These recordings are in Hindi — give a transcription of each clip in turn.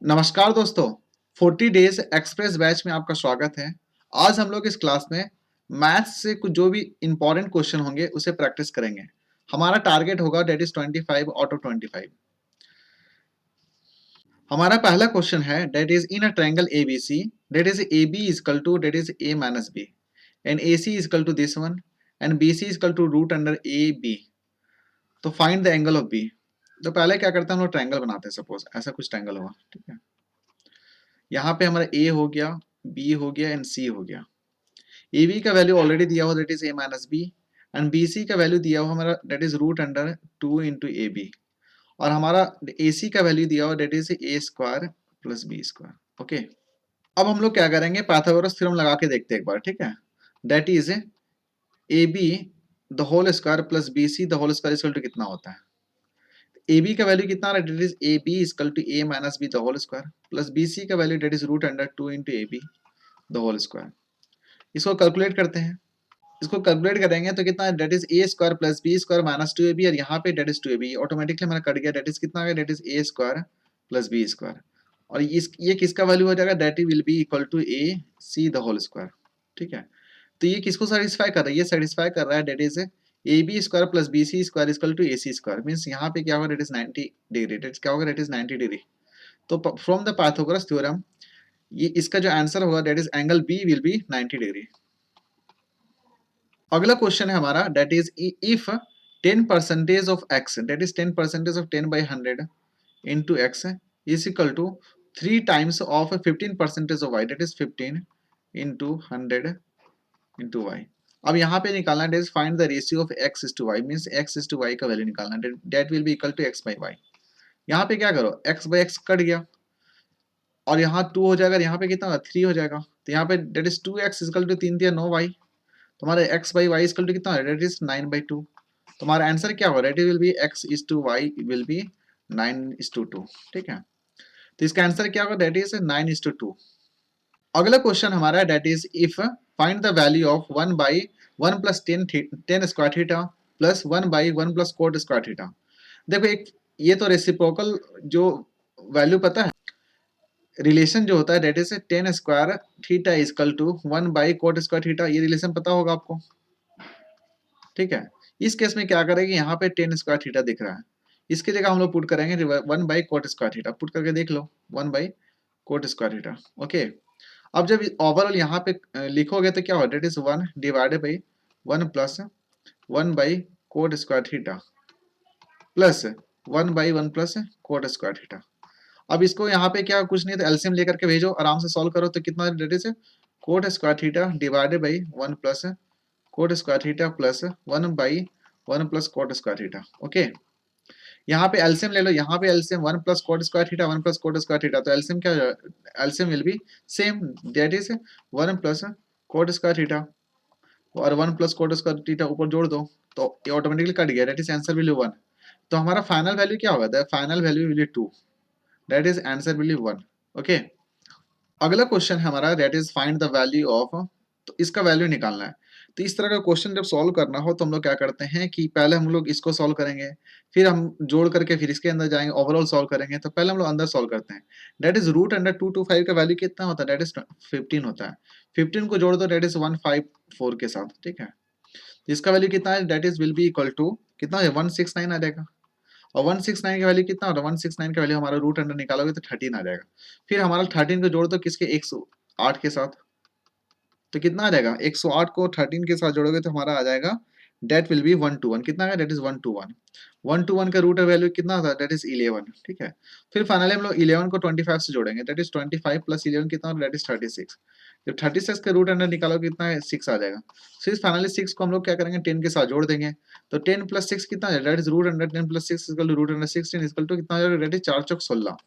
नमस्कार दोस्तों, 40 डेज एक्सप्रेस बैच में आपका स्वागत है। आज हम लोग इस क्लास में मैथ्स से कुछ जो भी इंपॉर्टेंट क्वेश्चन होंगे उसे प्रैक्टिस करेंगे। हमारा टारगेट होगा दैट इज 25 आउट ऑफ 25। हमारा पहला क्वेश्चन है that is in a triangle ABC that is A B is equal to that is A minus B and A C is equal to this one and B C is equal to root under A B. तो find the angle of B. तो पहले क्या करते हैं, हम लोग ट्रायंगल बनाते हैं। सपोज ऐसा कुछ ट्रायंगल होगा, ठीक है। यहाँ पे हमारा ए हो गया, बी हो गया एंड सी हो गया। ए बी का वैल्यू ऑलरेडी दिया हुआ that is A minus B and B C का वैल्यू दिया हुआ हमारा that is root under 2 into A B और हमारा ए सी का वैल्यू दिया हुआ that is A square plus B square. Okay, अब हम लोग क्या करेंगे, पाइथागोरस थ्योरम लगा के देखते हैं एक बार, ठीक है। That is A B the whole square plus B C the whole square equal to कितना होता है। ए बी का वैल्यू कितना आ रहा है, that is A B equal to A minus B the whole square plus B C का value that is root under 2 into A B the whole square. इसको कैलकुलेट करते हैं। इसको कैलकुलेट करेंगे तो कितना है, that is A square plus B square minus 2ab और यहाँ पे डेट इज 2ab ऑटोमेटिकली हमारा कट गया। डेट इज कितना आ गया, that is A square plus B square और ये किसका वैल्यू हो जाएगा, that will be equal to A C the whole square. ठीक है, तो ये किसको सेटिस्फाई कर रहा है, ये सेटिस्फाई कर रहा है that is A B square plus B C square equal to A C square. Means यहाँ पे क्या होगा, डेट इज 90 डिग्री। डेट क्या होगा, डेट इज 90 डिग्री। तो फ्रॉम द पाइथागोरस थ्योरम ये इसका जो आंसर होगा that is angle B will be 90 degree. अगला क्वेश्चन है हमारा that is if 10% of x that is 10% of 10 by 100 into X is equal to 3 times of 15% of y that is 15 into 100 into Y. अब यहाँ पे निकालना है find the ratio of x is to Y. Means x is to Y का वैल्यू निकालना है, that will be equal to x by Y. यहाँ पे क्या करो, x बाई एक्स कट गया और यहाँ 2 हो जाएगा, यहाँ पे कितना होगा 3 हो जाएगा। तो यहाँ पे that is 2x equal to 3 दिया 9y। तुम्हारे x by Y equal to कितना है, दैट इज 9/2। तुम्हारा आंसर क्या होगा, that will be x is to Y will be 9:2। ठीक है, तो इसका आंसर क्या होगा, दैट इज 9:2। अगला क्वेश्चन हमारा that is if find the value of 1 by 1 plus 10 square theta plus 1 by 1 plus cot square theta. देखो एक ये तो रेसिप्रोकल जो वैल्यू पता है, रिलेशन जो होता है that is 10 square theta equal to 1 by cot square theta. ये रिलेशन पता होगा आपको, ठीक है। इस केस में क्या करेंगे, यहाँ पे 10 स्क्वायर थीटा दिख रहा है, इसकी जगह हम लोग पुट करेंगे 1 by cot square theta. Put करके देख लो 1 by cot square theta. Okay, अब जब ओवरऑल यहाँ पे लिखोगे तो क्या होगा, that is 1 divided by 1 plus 1 by cot square theta plus 1 by 1 plus cot square theta. अब इसको यहाँ पे क्या कुछ नहीं तो एलसीएम लेकर के भेजो, आराम से सॉल्व करो तो कितना that is cot square theta divided by 1 plus cot square theta plus 1 by 1 plus cot square theta. Okay, यहाँ पे एलसीएम ले लो, यहाँ पे LCM 1 plus cot square theta 1 plus cot square theta, तो एलसीएम क्या, LCM will be same that is 1 plus cot square theta और 1 प्लस कोट स्क्वायर थीटा ऊपर जोड़ दो तो ये ऑटोमेटिकली कट गया। That is answer will B 1। तो हमारा फाइनल वैल्यू क्या होगा, the final value will be 2। That is answer will B 1। Okay, अगला क्वेश्चन है हमारा that is find the value of, तो इसका वैल्यू निकालना है। तो इस तरह का क्वेश्चन जब सॉल्व करना हो तो हम लोग क्या करते हैं कि पहले हम लोग इसको सॉल्व करेंगे, फिर हम जोड़ करके फिर इसके अंदर जाएंगे, ओवरऑल सॉल्व करेंगे। तो पहले हम लोग अंदर सॉल्व करते हैं। दैट इज रूट अंडर 225 का वैल्यू कितना होता है, दैट इज 15 होता है। 15 को जोड़ दो दैट इज 154 के साथ, ठीक है। इसका वैल्यू कितना है, that is will be equal to कितना है 169 आ जाएगा। और 169 का वैल्यू कितना होता है, 169 का वैल्यू हमारा रूट अंडर निकालोगे तो 13 आ जाएगा। फिर हमारा 13 को जोड़ दो किसके, 108 के साथ, तो कितना आ जाएगा, 108 को 13 के साथ जोड़ोगे तो हमारा आ जाएगा डेट विल बी 121। कितना है, डेट इज 121। 121 का रूट वैल्यू कितना होता है, डेट इज 11। ठीक है, फिर फाइनली हम लोग 11 को 25 से जोड़ेंगे, डेट इज 25 प्लस 11 कितना होता है, डेट इज 36। जब 36 का रूट अंडर निकालोगे कितना है, 6 आ जाएगा। फिर फाइनली 6 को हम लोग क्या करेंगे, 10 के साथ जोड़ देंगे। तो 10 प्लस 6 कितना है, that is root under 10 plus 6 equal to root under 16 equal to कितना हो जाएगा, डेट इज 4 चौक 16।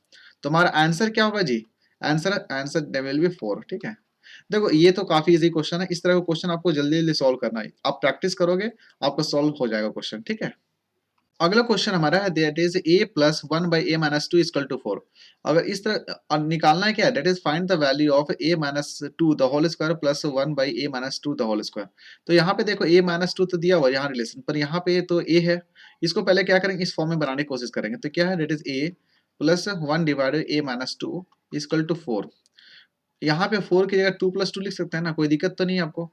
तो हमारा आंसर क्या होगा जी, आंसर आंसर विल बी 4। ठीक है, देखो ये तो काफी इजी क्वेश्चन है। इस तरह का क्वेश्चन आपको जल्दी जल्दी सॉल्व करना है, आप प्रैक्टिस करोगे आपका सॉल्व हो जाएगा क्वेश्चन। ठीक है, अगला क्वेश्चन हमारा है that is a plus 1 by a minus 2 equal to 4। अगर इस तरह निकालना है क्या, that is find the value of a minus 2 the whole square plus 1 by a minus 2 the whole square. तो यहाँ पे देखो a माइनस 2 तो दिया हुआ है यहाँ रिलेशन पर, यहाँ पे तो a है। इसको पहले क्या करेंगे, इस फॉर्म में बनाने की कोशिश करेंगे। तो क्या है, that is a plus 1 divided A minus two equal to 4। यहाँ पे 4 की जगह 2 प्लस 2 लिख सकते हैं ना, कोई दिक्कत तो नहीं है आपको।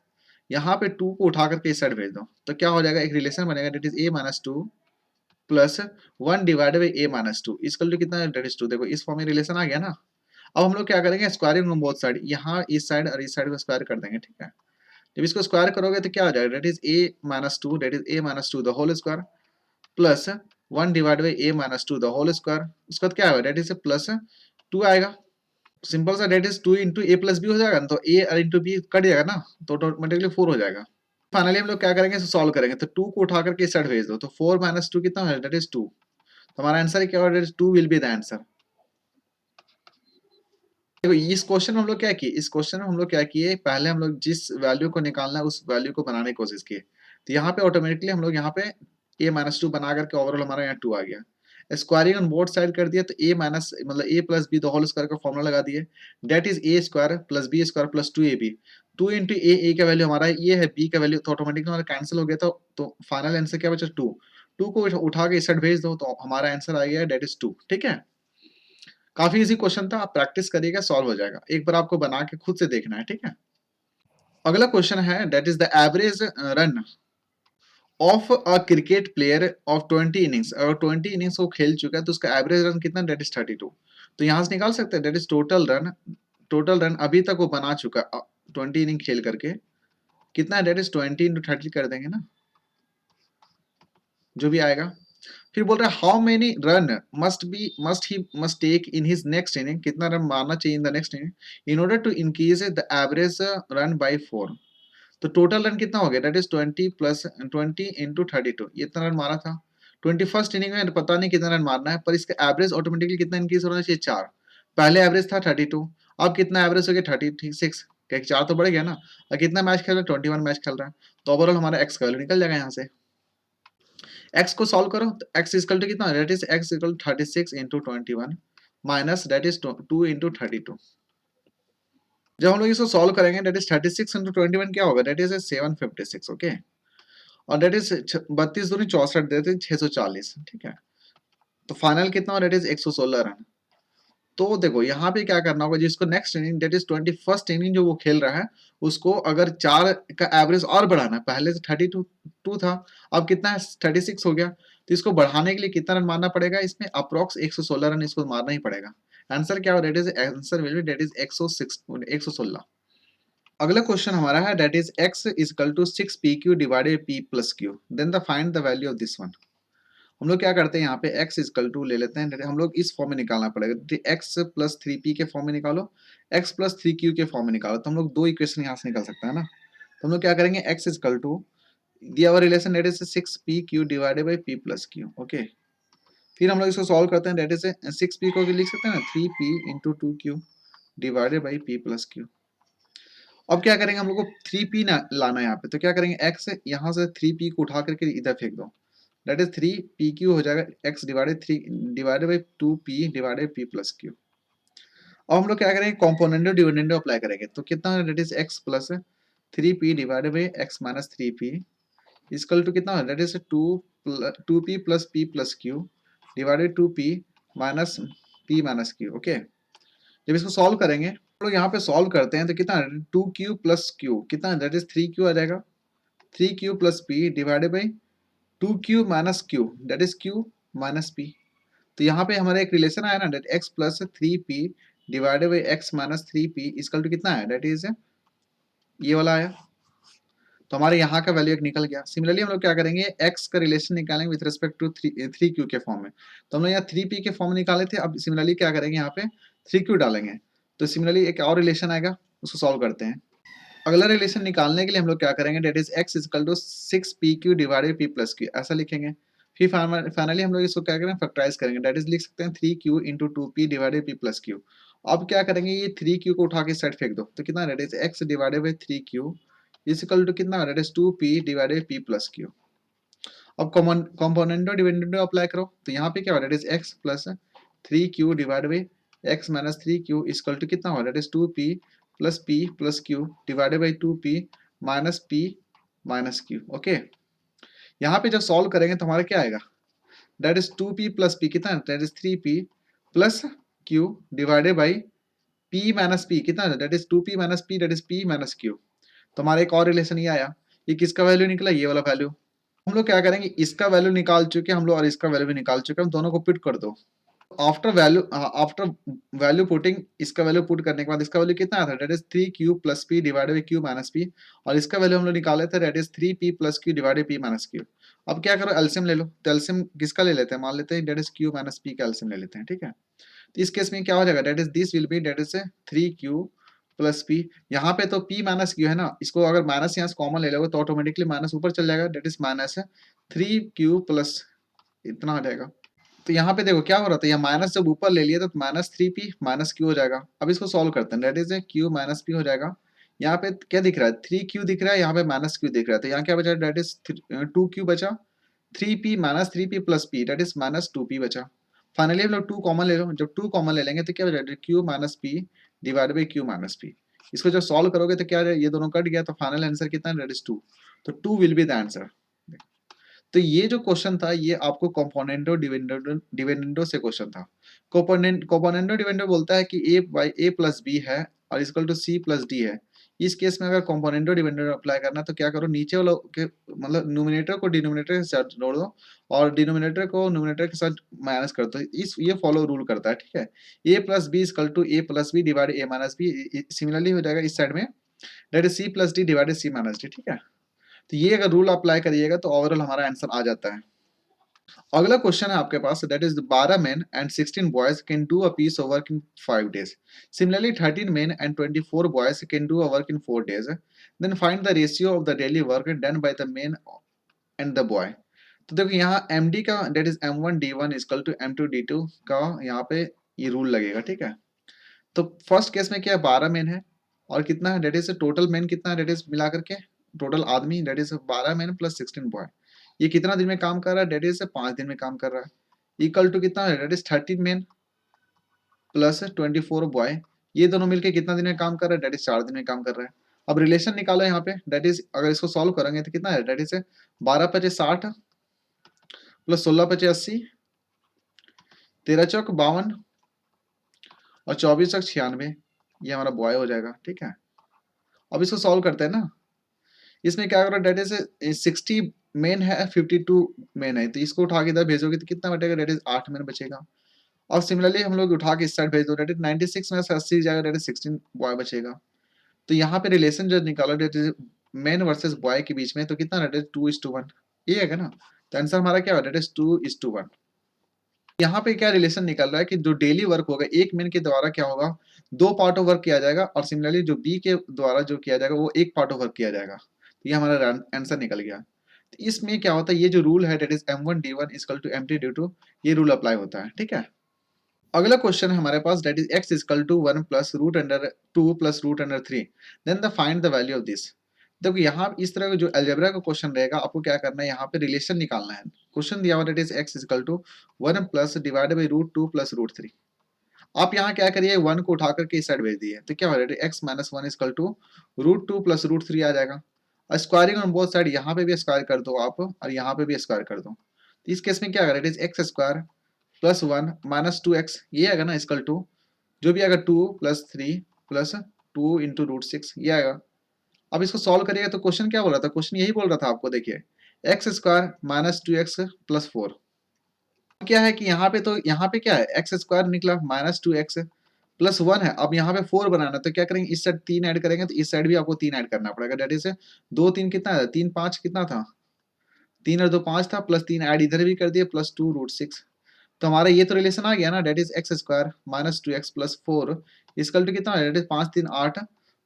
यहाँ पे 2 को उठा करके इस साइड भेज दो तो क्या हो जाएगा, एक रिलेशन बनेगा that is A minus two plus 1 divided by A minus two equal to कितना, डेट इज 2। देखो इस फॉर्म में रिलेशन आ गया ना। अब हम लोग क्या करेंगे, स्क्वायरिंग ऑन बोथ साइड, यहाँ इस साइड और इस साइड को स्क्वायर कर देंगे, ठीक है। जब इसको स्क्वायर करोगे तो क्या हो जाएगा, that is A minus two, that is A minus two the whole square plus 1 divide by A minus two the whole square. उसके बाद क्या होगा, डेट इज प्लस 2 आएगा। सिंपल सा, that is 2 into A plus B हो जाएगा ना, तो ए और इंटू बी कट जाएगा ना, तो ऑटोमेटिकली 4 हो जाएगा। फाइनली हम लोग क्या करेंगे, सॉल्व करेंगे। तो 2 को उठा करके इस साइड भेज दो तो 4 माइनस 2 कितना है, डेट इज 2। तो हमारा आंसर क्या होगा, that is 2 will be the answer. देखो इस क्वेश्चन में हम लोग क्या किए, इस क्वेश्चन में हम लोग क्या किए, पहले हम लोग जिस वैल्यू को निकालना है उस वैल्यू को बनाने की कोशिश किए। तो यहाँ पे ऑटोमेटिकली हम लोग यहाँ पे a माइनस टू बना करके ओवरऑल हमारा यहाँ 2 आ गया। स्क्वायरिंग ऑन बोथ साइड कर दिया तो a माइनस मतलब a plus B the whole square का फॉर्मूला लगा दिए, that is a square plus B square plus 2ab। 2 into A का वैल्यू हमारा ये है, b का वैल्यू तो ऑटोमेटिकली हमारा कैंसिल हो गया था। तो फाइनल आंसर क्या बचा, 2। 2 को उठा के इस साइड भेज दो तो हमारा आंसर आ गया, डेट इज 2। ठीक है, काफी इजी क्वेश्चन था, आप प्रैक्टिस करिएगा सॉल्व हो जाएगा। एक बार आपको बना के खुद से देखना है, ठीक है। अगला क्वेश्चन है, that is the average run of a cricket player of 20 innings. अगर 20 इनिंग्स वो खेल चुका है तो उसका एवरेज रन कितना, दैट इज 32। तो यहाँ से निकाल सकते हैं, that is total run, total run अभी तक वो बना चुका 20 इनिंग खेल करके कितना है, दैट इज 20 इंटू 30 कर देंगे ना, जो भी आएगा। फिर बोल रहा है how many run must take in his next inning, कितना रन मारना चाहिए in the next inning in order to increase the average run by 4। तो टोटल रन कितना हो गया, दैट इज 20 प्लस 20 इंटू 32, ये इतना रन मारा था 21st इनिंग में। पता नहीं कितना रन मारना है, पर इसका एवरेज ऑटोमेटिकली कितना इंक्रीज होना चाहिए, 4। पहले एवरेज था 32, अब कितना एवरेज हो गया 36, क्या 4 तो बढ़ गया ना। और कितना मैच खेल रहा है, 21 मैच खेल रहा है। तो ओवरऑल हमारा एक्स का वैल्यू निकल जाएगा यहाँ से। एक्स को सॉल्व करो तो एक्स इक्वल टू कितना, that is X equal 36 into 21 minus that is 2 into 32। जब हम लोग इसको सॉल्व करेंगे, दैट इज 36 इंटू 21 क्या होगा, दैट इज 756। ओके, और दैट इज 32 दूनी 64 देते 640। ठीक है, तो फाइनल कितना हो, दैट इज 116 रन। तो देखो यहाँ पे क्या करना होगा, जिसको next inning that is 21st inning जो वो खेल रहा है उसको अगर 4 का एवरेज और बढ़ाना है, पहले से 32 था, अब कितना है 36 हो गया। तो इसको बढ़ाने के लिए कितना रन मारना पड़ेगा, इसमें अप्रोक्स 116 रन इसको मारना ही पड़ेगा। आंसर क्या हो, that is answer will be that is 116। अगला क्वेश्चन हमारा है, that is x is equal to 6pq divided p plus q, then the find the value of this one. हम लोग क्या करते हैं, यहाँ पे x इक्वल टू ले लेते हैं, हम लोग इस फॉर्म में निकालना पड़ेगा, x प्लस 3p के फॉर्म में निकालो, x प्लस 3q के फॉर्म में निकालो, तो हम लोग दो इक्वेशन यहाँ से निकल सकते हैं ना। तो हम लोग क्या करेंगे, x इक्वल टू दिया हुआ relation that is 6pq divided by p plus q। Okay, फिर हम लोग इसको सॉल्व करते हैं, दैट इज 6p को लिख सकते हैं ना 3p into 2q divided by p plus q। अब क्या करेंगे, हम लोग को 3p ना लाना है यहाँ पे, तो क्या करेंगे, x यहाँ से 3p को उठा करके इधर फेंक दो, दैट इज 3pq हो जाएगा x divided 3 divided by 2p divided p plus q। अब हम लोग क्या करेंगे, कॉम्पोनेंडो डिविडेंडो अप्लाई करेंगे, तो कितना है, that is x plus 3p divided by x minus 3p equal to कितना है, that is 2p plus p plus q divided 2p minus p minus q। Okay, जब इसको सॉल्व करेंगे, हम लोग यहाँ पे सॉल्व करते हैं तो कितना, 2q प्लस q कितना, दैट इज 3q आ जाएगा, 3q plus p divided by 2q minus q that is q minus p। तो यहाँ पे हमारा एक रिलेशन आया ना, that x plus 3p divided by x minus 3p equal to कितना है, दैट इज ये वाला आया। तो हमारे यहाँ का वैल्यू एक निकल गया। सिमिलरली हम लोग क्या करेंगे, x का रिलेशन निकालेंगे विद रिस्पेक्ट टू 3q के फॉर्म में। तो हम लोग यहाँ 3p के फॉर्म में निकाले थे, अब सिमिलरली क्या करेंगे, यहाँ पे 3q डालेंगे, तो सिमिलरली एक और रिलेशन आएगा, उसको सॉल्व करते हैं। अगला रिलेशन निकालने के लिए हम लोग क्या करेंगे, that is x equal to 6pq divided p plus q ऐसा लिखेंगे। फिर फाइनली हम लोग इसको क्या करेंगे, फैक्टराइज करेंगे, डेट इज लिख सकते हैं 3q into 2p divided p plus q। अब क्या करेंगे, ये 3q को उठा के साइड फेंक दो, तो कितना, that is x divided by 3q is equal to कितना, that is 2p divided p plus q। अब कॉमन कॉम्पोनेंटो डिविडेंडो अप्लाई करो, तो यहाँ पे क्या हो, that is x plus 3q divided by x minus 3q equal to कितना हो, that is 2p plus p plus q divided by 2p minus p minus q। Okay, यहाँ पे जब सॉल्व करेंगे तो हमारा क्या आएगा, that is 2p plus p कितना, that is 3p plus Q divided by P minus P कितना है, that is 2p minus P, that is p minus Q. तो हमारा एक और रिलेशन ये आया, ये किसका वैल्यू निकला, ये वाला वैल्यू। हम लोग क्या करेंगे, इसका वैल्यू निकाल चुके हम लोग और इसका वैल्यू भी निकाल चुके हम, दोनों को पुट कर दो। आफ्टर वैल्यू पुटिंग, इसका वैल्यू पुट करने के बाद इसका वैल्यू कितना आता है, that is 3q plus P divided by Q minus P, और इसका वैल्यू हम लोग निकाले थे, that is 3p plus Q divided P minus Q. अब क्या करो, एलसीएम ले लो, तो एलसीएम किसका ले लेते हैं, मान लेते हैं that is Q minus P का एलसीएम ले लेते हैं, ठीक है। तो इस केस में क्या हो जाएगा, that is this will be that is 3q plus P, यहाँ पे तो p माइनस क्यू है ना, इसको अगर माइनस यहाँ से कॉमन ले लोगे तो ऑटोमेटिकली माइनस ऊपर चल जाएगा, that is minus 3q plus इतना आ जाएगा। तो यहाँ पे देखो क्या हो रहा था, यहाँ माइनस जब ऊपर ले लिया तो माइनस 3p माइनस क्यू हो जाएगा। अब इसको सॉल्व करते हैं, that is Q minus P हो जाएगा। यहाँ पे क्या दिख रहा है, 3q दिख रहा है, यहाँ पे माइनस क्यू दिख रहा है, तो यहाँ क्या बचा, दैट इज 2q बचा, 3p minus 3p plus p, that is minus 2p बचा। फाइनली हम लोग 2 कॉमन ले लो, जब 2 कॉमन ले लेंगे तो क्या बचा, q minus p divide by q minus p। इसको जब सॉल्व करोगे तो क्या, ये दोनों कट गया, तो फाइनल आंसर कितना है, दैट इज 2। तो 2 विल बी द आंसर। तो ये जो क्वेश्चन था ये आपको कंपोनेंटो डिविडेंडो से क्वेश्चन था। कंपोनेंटो डिविडेंडो बोलता है कि a by a plus B है और equal to c plus D है। इस केस में अगर कंपोनेंटो डिविडेंडो अप्लाई करना है तो क्या करो, नीचे वाला के मतलब न्यूमरेटर को डिनोमिनेटर के साथ जोड़ दो और डिनोमिनेटर को न्यूमरेटर के साथ माइनस कर दो। इस ये फॉलो रूल करता है, ठीक है। a plus B equal to a plus B divide a minus B, similarly हो जाएगा इस साइड में, that is c plus D divide c minus D, ठीक है। तो ये अगर रूल अप्लाई करिएगा तो ओवरऑल हमारा आंसर आ जाता है। अगला क्वेश्चन है आपके पास, that is 12 men and 16 boys can do a piece of work in 5 days. Similarly, 13 men and 24 boys can do a work in 4 days. Then find the ratio of the daily work done by the men and the boy. तो देखो यहाँ md का that is m1 d1 equal to m2 d2 का यहाँ पे ये रूल लगेगा, ठीक है। तो फर्स्ट केस में क्या है, 12 मेन है और कितना है, दैट इज टोटल मेन कितना है, दैट इज मिला करके टोटल आदमी that is 12 main plus 16 boy. ये कितना दिन में काम कर रहा है, दैट इज 5 दिन में काम कर रहा है। इक्वल टू कितना है, that is 13 main plus 24 boy. ये दोनों मिलके कितना दिन में काम कर रहा है, दैट इज 4 दिन में काम कर रहा है। अब रिलेशन निकालो यहाँ पे, दैट इज अगर इसको सॉल्व करेंगे तो कितना है, दैट इज 12 पचे 60 प्लस 16 पचे 80, 13 चौक 52 और 24 चौक 96, ये हमारा बॉय हो जाएगा, ठीक है। अब इसको सॉल्व करते हैं ना, इसमें क्या करो, डेट इज 60 मेन है 52 मेन है, तो इसको उठा के इधर भेजोगे तो कितना बचेगा, डेट इज 8 मेन बचेगा। और सिमिलरली हम लोग उठा के इस साइड भेज दो, डेट इज 96 में से 80 जाएगा, डेट इज 16 बॉय बचेगा। तो यहाँ पे रिलेशन जो निकाला that is men versus boy के बीच में, तो कितना डेट इज 2:1, ये है ना। तो आंसर हमारा क्या होगा, डेट इज 2:1। यहाँ पे क्या रिलेशन निकल रहा है कि जो डेली वर्क होगा एक मेन के द्वारा क्या होगा, 2 पार्ट ऑफ वर्क किया जाएगा और सिमिलरली जो बी के द्वारा जो किया जाएगा वो 1 पार्ट ऑफ वर्क किया जाएगा। तो ये हमारा आंसर निकल गया। तो इसमें क्या होता है, ये जो रूल है that is m1 d1 equal to m2 d2, ये रूल अप्लाई होता है, ठीक है। अगला क्वेश्चन है हमारे पास, that is x equal to 1 plus root under 2 plus root under 3, then the find the value of this. देखो यहाँ इस तरह का जो अलजेब्रा का क्वेश्चन रहेगा, आपको क्या करना है, यहाँ पे रिलेशन निकालना है। क्वेश्चन दिया हुआ that is x equal to 1 plus divided by root 2 plus root 3। आप यहाँ क्या करिए, 1 को उठा करके इस साइड भेज दिए, तो क्या हो जाएगा, x minus 1 equal to root 2 plus root 3 आ जाएगा। स्क्वायरिंग ऑन बोथ साइड, यहाँ पे भी स्क्वायर कर दो आप और यहाँ पे भी स्क्वायर कर दो। तो इस केस में क्या करें, it is X square plus 1 minus 2x, ये आएगा ना इक्वल टू जो भी आएगा 2 प्लस 3 प्लस 2 इंटू रूट 6, ये आएगा। अब इसको सॉल्व करिएगा तो क्वेश्चन क्या बोल रहा था, क्वेश्चन यही बोल रहा था आपको, देखिए x square minus 2x plus 4। क्या है कि यहाँ पे तो यहाँ पे क्या है, एक्स स्क्वायर निकला माइनस 2x प्लस 1 है। अब यहाँ पे 4 बनाना, तो क्या करेंगे, इस साइड 3 ऐड करेंगे तो इस साइड भी आपको 3 ऐड करना पड़ेगा, डेट इज 2 3 कितना है, 3 5 कितना था, 3 और 2 5 था, प्लस 3 ऐड इधर भी कर दिए प्लस 2 रूट 6। तो हमारा ये तो रिलेशन आ गया ना, that is X square minus 2x plus 4 equal to कितना है, डेट इज 5 3 8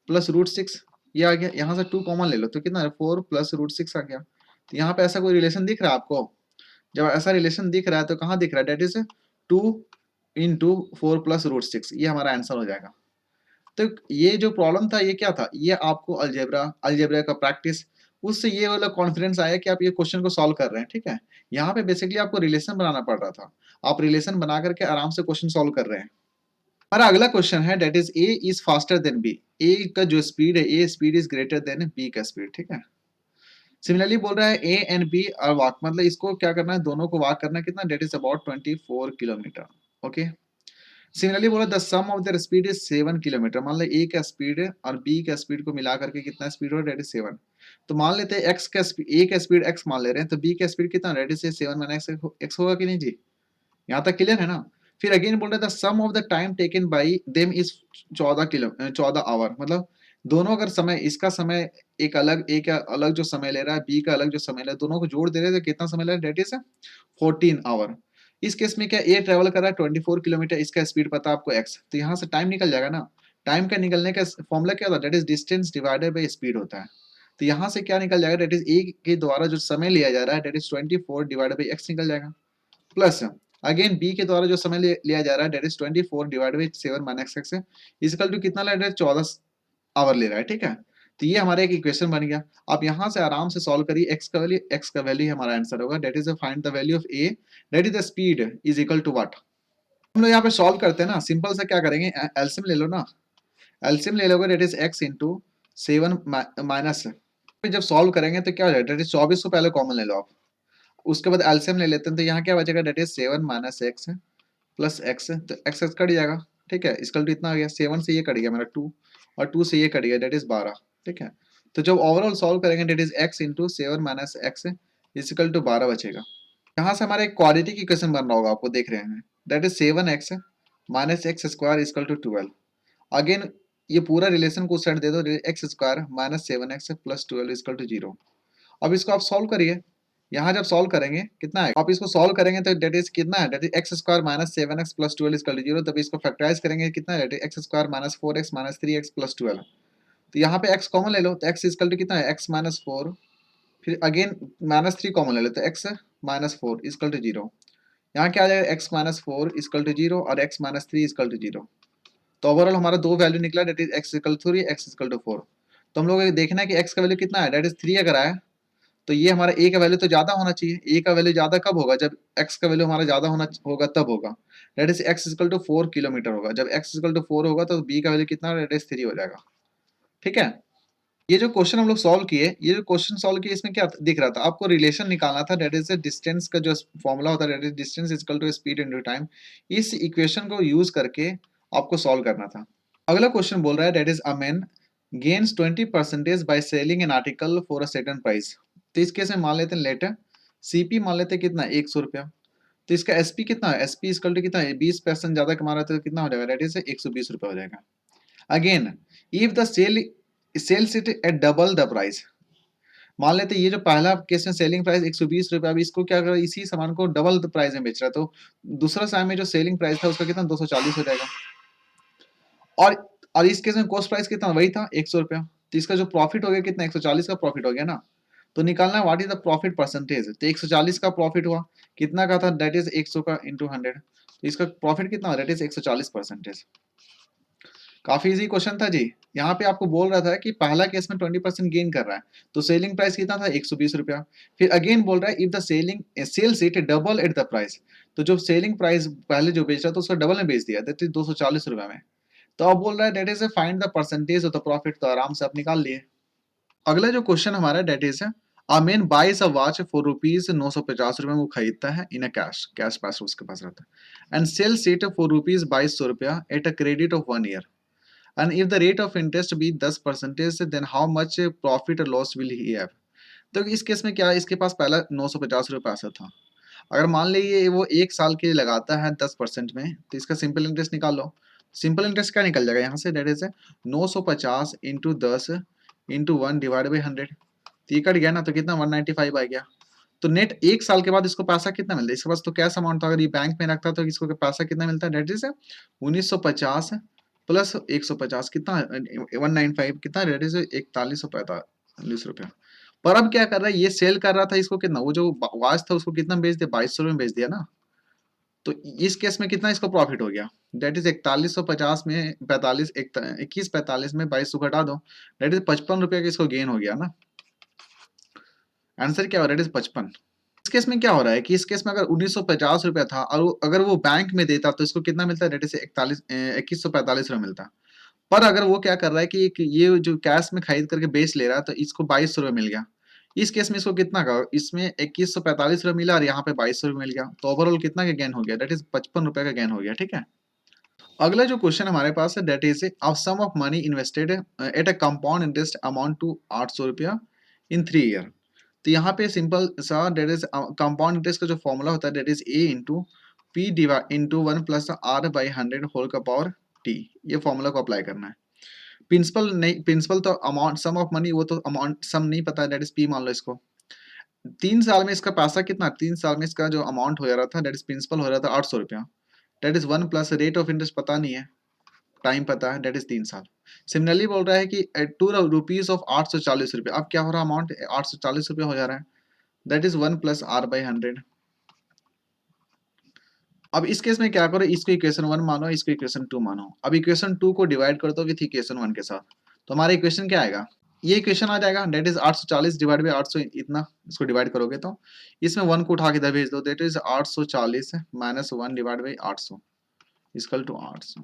प्लस रूट 6, ये आ गया। यहाँ से 2 कॉमन ले लो तो कितना है, 4 प्लस रूट 6 आ गया। तो यहाँ पे ऐसा कोई रिलेशन दिख रहा है आपको, जब ऐसा रिलेशन दिख रहा है तो कहाँ दिख रहा है, that is 2 into 4 plus root 6, ये हमारा आंसर हो जाएगा। तो ये जो प्रॉब्लम था ये क्या था, ये आपको अलजेब्रा का प्रैक्टिस, उससे ये वाला कॉन्फिडेंस आया कि आप ये क्वेश्चन को सॉल्व कर रहे हैं, ठीक है। यहाँ पे बेसिकली आपको रिलेशन बनाना पड़ रहा था, आप रिलेशन बना करके आराम से क्वेश्चन सॉल्व कर रहे हैं। हमारा अगला क्वेश्चन है, that is A is faster than B, A का जो स्पीड है, A speed is greater than B का स्पीड, ठीक है। सिमिलरली बोल रहा है A and B are walk, मतलब इसको क्या करना है, दोनों को वॉक करना है कितना, that is about 24 kilometre, okay. Similarly बोला the sum of their speed is 7 kilometre. मान लो ए का स्पीड और बी का स्पीड को मिला करके कितना स्पीड हो रहा है, डेट इज 7। तो मान लेते हैं एक्स का स्पीड, ए का स्पीड एक्स मान ले रहे हैं, तो बी का स्पीड कितना, डेट इज 7 माइनस एक्स होगा कि नहीं जी? यहाँ तक क्लियर है ना? फिर अगेन बोल रहे थे sum of the time taken by them is 14 hour. मतलब दोनों अगर समय, इसका समय एक अलग, ए का अलग जो समय ले रहा है, बी का अलग जो समय ले रहा है, दोनों को जोड़ दे रहे हैं तो कितना समय ले रहा है, डेट इज 14 आवर। इस केस में क्या, ए ट्रेवल कर रहा है 24 किलोमीटर, इसका स्पीड पता है आपको एक्स, तो यहाँ से टाइम निकल जाएगा ना। टाइम का निकलने का फॉर्मूला क्या होता है, that is distance divided by speed होता है। तो यहाँ से क्या निकल जाएगा, डेट इज ए के द्वारा जो समय लिया जा रहा है, that is 24 divided by X निकल जाएगा, प्लस अगेन बी के द्वारा जो समय लिया जा रहा है, that is 24 divided by 7 minus X equal to कितना ले रहा है, 14 आवर ले रहा है, ठीक है। तो ये हमारा एक इक्वेशन बन गया। आप यहाँ से आराम से सॉल्व करिए, एक्स का वैल्यू हमारा आंसर होगा, that is find the value of A, that is the speed is equal to what. हम लोग यहाँ पे सॉल्व करते हैं ना, सिंपल से क्या करेंगे, एलसीएम ले लो ना, एलसीएम ले लोगे, that is X into 7 minus, जब सॉल्व करेंगे तो क्या हो जाएगा, डेट इज 24 को पहले कॉमन ले लो आप, उसके बाद एलसीएम ले लेते हैं, तो यहाँ क्या बचेगा, that is 7 minus X plus X, तो एक्स एक्स कट जाएगा, ठीक है, इसकल टू इतना आ गया, 7 से ये कट गया मेरा 2, और 2 से ये कट गया, डेट इज 12, ठीक है। तो जब ओवरऑल सॉल्व करेंगे, that is X into 7 minus X equal to 12 बचेगा। यहाँ से हमारा एक क्वाड्रेटिक इक्वेशन बन रहा होगा, आपको देख रहे हैं, that is 7x minus X square equal to 12। Again ये पूरा रिलेशन को सेट दे दो, X square minus 7x plus 12 equal to 0। अब इसको आप सॉल्व करिए, यहाँ जब सॉल्व करेंगे कितना है, आप इसको सॉल्व करेंगे तो डेट इज कितना है, that is X square minus 7x plus 12 equal to 0। तब इसको फैक्टराइज करेंगे कितना है, that is X square minus 4x minus 3x plus 12। तो यहाँ पे x कॉमन ले लो, तो x इक्वल टू कितना है, x माइनस 4, फिर अगेन माइनस 3 कॉमन ले लो, तो x माइनस 4 इक्वल टू 0। यहाँ क्या आ जाएगा, x माइनस 4 इक्वल टू 0 और x माइनस 3 इक्वल टू 0। तो ओवरऑल हमारा दो वैल्यू निकला, that is x equal to 3, x equal to 4। तो हम लोग देखना है कि x का वैल्यू कितना है, डेट इज 3 अगर आया तो ये हमारा ए का वैल्यू तो ज्यादा होना चाहिए। ए का वैल्यू ज्यादा कब होगा, जब एक्स का वैल्यू हमारा ज्यादा होना होगा तब होगा, that is X equal to 4 kilometre होगा। जब एक्स इक्वल टू 4 होगा तो बी का वैल्यू कितना, दैट इज 3 हो जाएगा, ठीक है। ये जो क्वेश्चन हम लोग सॉल्व किए, ये जो क्वेश्चन सॉल्व किए, इसमें क्या दिख रहा था आपको, रिलेशन निकालना था, दैट इज डिस्टेंस का जो फॉर्मूला होता है, that is distance equal to speed into time. इस इक्वेशन को यूज करके आपको सॉल्व करना था। अगला क्वेश्चन बोल रहा है, that is a man gains 20% by selling an article for a certain price. तो इस केस में मान लेते हैं लेटर सीपी मान लेते हैं कितना, 100 रुपया। तो इसका एसपी कितना है, एसपी इक्वल टू कितना है, 20% ज्यादा कमा रहा है तो कितना हो जाएगा, दैट इज 120 रुपया हो जाएगा। Again if the sells it at double the price. मान लेते हैं ये जो पहला केस में सेलिंग प्राइस 120 रुपया, अभी इसको क्या कर, इसी सामान को डबल प्राइस में बेच रहा है, तो दूसरा सामान में जो सेलिंग प्राइस था उसका कितना, 240 हो जाएगा। और और इस केस में कॉस्ट प्राइस कितना वही था, 100 रुपया। तो इसका जो प्रॉफिट हो गया कितना, 140 का प्रॉफिट हो गया ना। तो निकालना है what is the profit percentage. तो 140 का प्रॉफिट हुआ, कितना का था, दैट इज 100 का इंटू 100। तो इसका प्रॉफिट कितना, दैट इज 140%। काफी इजी क्वेश्चन था जी। यहाँ पे आपको बोल रहा था कि पहला केस में 20% गेन कर रहा है, तो सेलिंग प्राइस कितना था, 120 रुपया। फिर अगेन बोल रहा है if the sells it double at the price. तो जो सेलिंग प्राइस पहले जो बेच रहा था उसका डबल में बेच दिया, दैट इज 240 रुपया में। तो अब बोल रहा है that is find the percentage of the profit, तो आराम से आप निकाल लिए। अगला जो क्वेश्चन हमारा डेट इज अमेन बाइस अ वॉच फॉर रुपीज 950 रुपये में, वो खरीदता है इन अ कैश पैसा उसके पास रहता है, and sells it for rupees 2200 रुपया at a credit of 1 year, and if the rate of interest be 10%, then how much profit और लॉस विल ही हैव। तो इस केस में क्या है, इसके पास पहला 950 रुपये पैसा था। अगर मान लीजिए वो 1 साल के लिए लगाता है 10% में, तो इसका सिंपल इंटरेस्ट निकाल लो। सिंपल इंटरेस्ट क्या निकल जाएगा यहाँ से, that is 950 into 10 into 1 divide by 100। तो ये कट गया ना, तो कितना 195 आ गया। तो नेट 1 साल के बाद इसको पैसा कितना मिलता है, इसके पास तो कैश अमाउंट था, अगर ये बैंक में रखता तो इसको पैसा कितना मिलता है, डेट इज 1950 प्लस 150 कितना, 195 कितना, डेट इज 4145 रुपया। पर अब क्या कर रहा है, ये सेल कर रहा था इसको कितना, वो जो वॉच था उसको कितना बेच दिया, 2200 में बेच दिया ना। तो इस केस में कितना इसको प्रॉफिट हो गया, डेट इज 4150 में 45 2145 में 2200 घटा दो, डेट इज 55 रुपया का इसको गेन हो गया ना। आंसर क्या हो रहा है, डेट इज 55। इस केस में क्या हो रहा है कि इस केस में अगर 1950 रुपया था और अगर वो बैंक में देता तो इसको कितना मिलता है, डेट इज 2145 रुपया मिलता। पर अगर वो क्या कर रहा है कि ये जो कैश में खरीद करके बेच ले रहा है, तो इसको 2200 रुपये मिल गया। इस केस में इसको कितना का, इसमें 2145 रुपये मिला और यहाँ पे 2200 रुपये मिल गया, तो ओवरऑल कितना का गेन हो गया, दैट इज 55 रुपये का गेन हो गया, ठीक है। अगला जो क्वेश्चन हमारे पास है that is of sum of money invested at a compound interest amount to 800 रुपया इन 3 ईयर। तो यहाँ पे सिंपल सा दैट इज कंपाउंड इंटरेस्ट का जो फॉर्मूला होता है that is A into P divide into 1 + r/100 whole का पावर टी। ये फॉर्मूला को अप्लाई करना है। प्रिंसिपल नहीं, प्रिंसिपल तो अमाउंट सम ऑफ मनी, वो तो अमाउंट सम नहीं पता है दैट इज पी मान लो इसको। 3 साल में इसका पैसा कितना, 3 साल में इसका जो अमाउंट हो जा रहा था दैट इज प्रिंसिपल हो रहा था 800 रुपया। That is 1 plus rate of interest पता नहीं है, टाइम पता है दैट इज 3 साल। सिमिलरली बोल रहा है कि 2 रुपीज ऑफ 840 रुपये। अब क्या हो रहा है, अमाउंट 840 रुपये हो जा रहा है। That is 1 + r/100। अब इस केस में क्या करो, इसको इक्वेशन 1 मानो, इसको इक्वेशन 2 मानो। अब इक्वेशन 2 को डिवाइड कर दो विथ इक्वेशन 1 के साथ, तो हमारा इक्वेशन क्या आएगा, ये इक्वेशन आ जाएगा। दैट इज 840 डिवाइड बाई 800, इतना इसको डिवाइड करोगे तो इसमें 1 को उठा के इधर भेज दो। That is 840 minus 1 divide by 800 equal to 800।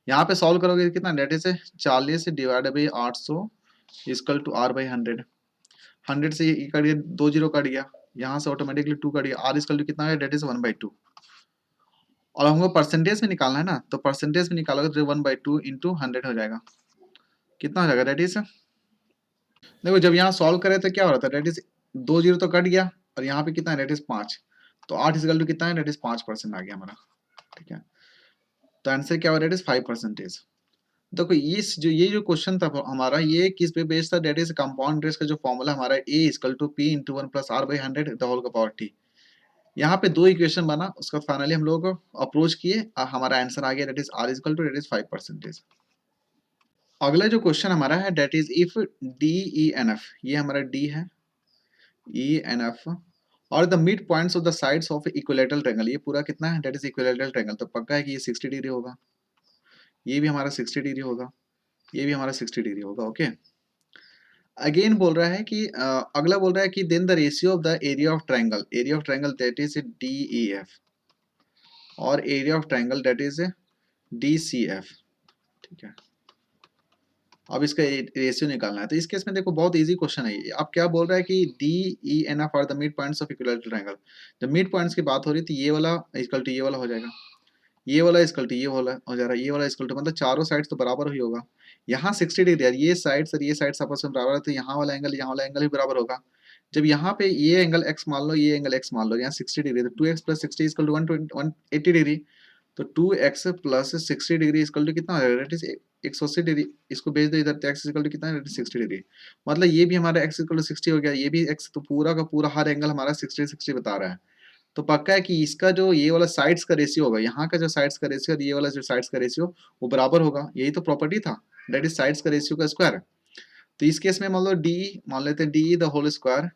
यहाँ पे सॉल्व करोगे कितना, that is 40 divide by 800 equal to r/100। 100 से ये कट गया, 2 जीरो कट गया, यहाँ से ऑटोमेटिकली 2 कट गया, r इक्वल टू कितना है, दैट इज 1/2। और हमको परसेंटेज में निकालना है ना, तो परसेंटेज में निकालोगे तो 1/2 इंटू 100 हो जाएगा। कितना हो जाएगा, दैट इज, देखो जब यहाँ सॉल्व करे तो क्या हो रहा था, दैट इज 2 जीरो तो कट गया, और यहाँ पे कितना है, दैट इज 5। तो 8 इक्वल टू कितना है, दैट इज 5% आ गया हमारा। ठीक है, तो आंसर क्या हो, दैट इज 5%। देखो इस जो ये जो क्वेश्चन था हमारा, ये किस पे बेस्ड था, दैट इज कंपाउंड इंटरेस्ट का जो फॉर्मूला हमारा A equal to P into 1 + r/100 the whole का पावर टी। यहाँ पे 2 इक्वेशन बना, उसका फाइनली हम लोग अप्रोच किए, हमारा आंसर आ गया, that is r equal to that is 5%। अगला जो क्वेश्चन हमारा है that is if D E N F, ये हमारा डी है, ई एन एफ और the mid points of the sides of equilateral triangle, ये पूरा कितना है, दैट इज इक्विलेटरल ट्रायंगल, तो पक्का है कि ये 60 डिग्री होगा, ये भी हमारा 60 डिग्री होगा, ये भी हमारा 60 डिग्री होगा। ओके, अगेन बोल रहा है कि अगला बोल रहा है कि then the ratio of the area of triangle that is D E F और area of triangle that is D C F. ठीक है, अब इसका रेशियो निकालना है। तो इस केस में देखो बहुत इजी क्वेश्चन है ये। अब क्या बोल रहा है कि D E N F are the mid points of equilateral triangle. जब मिड पॉइंट्स की बात हो रही थी, ये वाला इक्वल टू ये वाला हो जाएगा, ये वाला इक्वल टू ये वाला हो जा रहा है, ये वाला इक्वल टू, मतलब चारों साइड्स तो बराबर ही होगा। यहाँ 60 डिग्री है, ये साइड्स और ये साइड्स आपस में बराबर है, तो यहाँ वाला एंगल यहाँ वाला एंगल भी बराबर होगा। जब यहाँ पे ये एंगल x मान लो, ये एंगल x मान लो, यहाँ 60 डिग्री, तो 2x + 60 इक्वल टू 180 डिग्री। तो 2x + 60 डिग्री इक्वल टू कितना हो जाएगा, दैट इज 180 डिग्री। इसको भेज दो इधर, तो x इक्वल टू कितना है, 60 डिग्री। मतलब ये भी हमारा x इक्वल टू 60 हो गया, ये भी x, तो पूरा का पूरा हर एंगल हमारा 60 बता रहा है। तो पक्का है कि इसका जो ये वाला साइड्स का रेशियो होगा, यहाँ का जो साइड्स का रेशियो और ये वाला जो साइड्स का रेशियो, वो बराबर होगा। यही तो प्रॉपर्टी था, दैट इज साइड्स का रेशियो का स्क्वायर। तो इस केस में मान लो डी, मान लेते हैं D the whole square,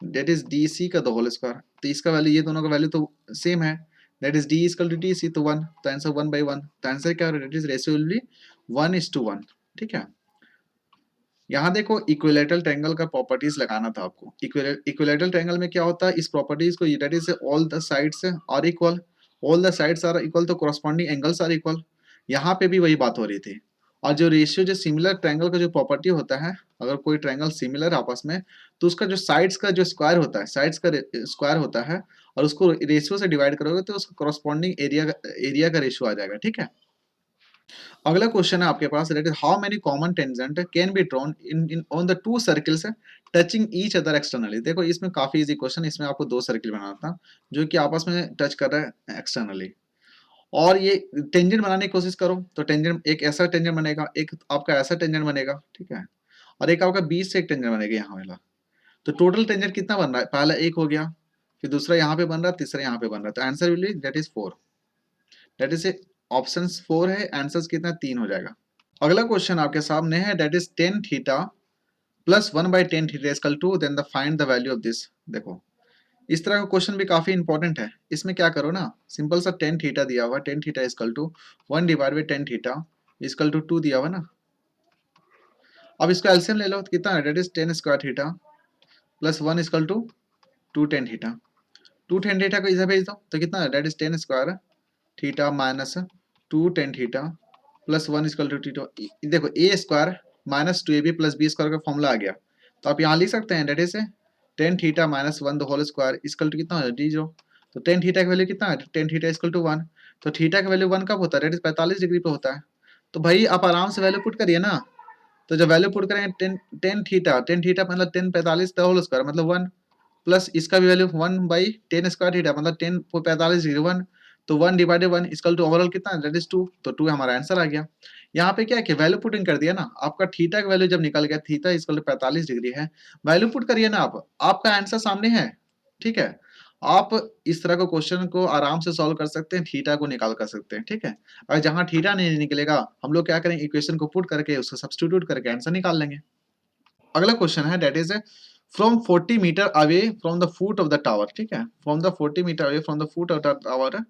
that is D C का द होल स्क्वायर। तो इसका वैल्यू, ये दोनों का वैल्यू तो सेम है, that is D equal to D C, तो 1, तो आंसर 1/1। तो आंसर क्या हो रहा है, that is ratio will be 1:1। ठीक है, यहाँ देखो इक्विलेटरल ट्रायंगल का प्रॉपर्टीज लगाना था आपको। इक्विलेटरल ट्रायंगल में क्या होता है, इस प्रॉपर्टीज को, that is all the sides are equal, all the sides are equal, तो कॉरस्पॉन्डिंग एंगल्स आर इक्वल। यहाँ पे भी वही बात हो रही थी। और जो रेशियो, जो सिमिलर ट्रायंगल का जो प्रॉपर्टी होता है, अगर कोई ट्रायंगल सिमिलर आपस में, तो उसका जो साइड्स का जो स्क्वायर होता है, साइड्स का स्क्वायर होता है, और उसको रेशियो से डिवाइड करोगे तो उसका कॉरस्पॉन्डिंग एरिया का रेशियो आ जाएगा। ठीक है, अगला क्वेश्चन है आपके पास, that is how many common tangent can be drawn in on the 2 circles touching each other externally. देखो इसमें काफी इजी क्वेश्चन, इसमें आपको 2 सर्किल बनाना था जो कि आपस में टच कर रहा है एक्सटर्नली, और ये टेंजेंट बनाने की कोशिश करो। तो टेंजेंट, एक ऐसा टेंजेंट बनेगा, एक आपका ऐसा टेंजेंट बनेगा, ठीक है, और एक आपका बीच से एक टेंजेंट बनेगा यहाँ वाला। तो टोटल टेंजेंट कितना बन रहा है, पहला एक हो गया, फिर दूसरा यहाँ पे बन रहा है, तीसरा यहाँ पे बन रहा है। तो answer will be that is 4, that is option 4 है आंसर, कितना 3 हो जाएगा। अगला क्वेश्चन आपके सामने है, that is tan theta plus 1/10 theta equal to, then the find the value of this. देखो इस तरह का क्वेश्चन भी काफी इंपॉर्टेंट है। इसमें क्या करो ना, सिंपल सा टेन थीटा दिया हुआ, tan theta equal to 1/10 theta equal to 2 दिया हुआ ना। अब इसका एलसीएम ले लो, तो कितना है, that is 10 square theta plus 1 equal to 2 tan theta. 2 tan theta को इधर भेज दो, तो कितना है, that is 10 square theta minus 2 tan theta plus 1 equal to theta. देखो ए स्क्वायर माइनस 2ab प्लस बी स्क्वायर का फॉर्मूला आ गया, तो आप यहाँ लिख सकते हैं, that is 10 theta minus 1 the whole square equal to कितना हो, डी जो। तो 10 थीटा की वैल्यू कितना है, 10 थीटा इक्वल टू 1। तो थीटा का वैल्यू 1 कब होता है, डेट इज 45 डिग्री पे होता है। तो भाई आप आराम से वैल्यू पुट करिए ना। तो जब वैल्यू पुट करेंगे टेन थीटा मतलब 10 45 द होल स्क्वायर मतलब 1, प्लस इसका भी वैल्यू 1/10 स्क्वायर थीटा मतलब 10 45 डिग्री 1, तो 1/1 इक्वल टू ओवरऑल कितना दैट इज 2, तो 2 हमारा आंसर आ गया। यहाँ पे क्या है कि वैल्यू पुटिंग कर दिया ना, आपका थीटा का वैल्यू जब निकल गया, थीटा इक्वल टू 45 डिग्री है, वैल्यू पुट करिए ना आप, आपका आंसर सामने है। ठीक है, आप इस तरह का क्वेश्चन को आराम से सॉल्व कर सकते हैं, थीटा को निकाल कर सकते हैं। ठीक है, और जहां थीटा नहीं निकलेगा हम लोग क्या करेंगे, इक्वेशन को पुट करके उसको सब्स्टिट्यूट करके आंसर निकाल लेंगे। अगला क्वेश्चन है that is from 40 metre away from the foot of the tower. ठीक है, from the 40 metre away from the foot of the tower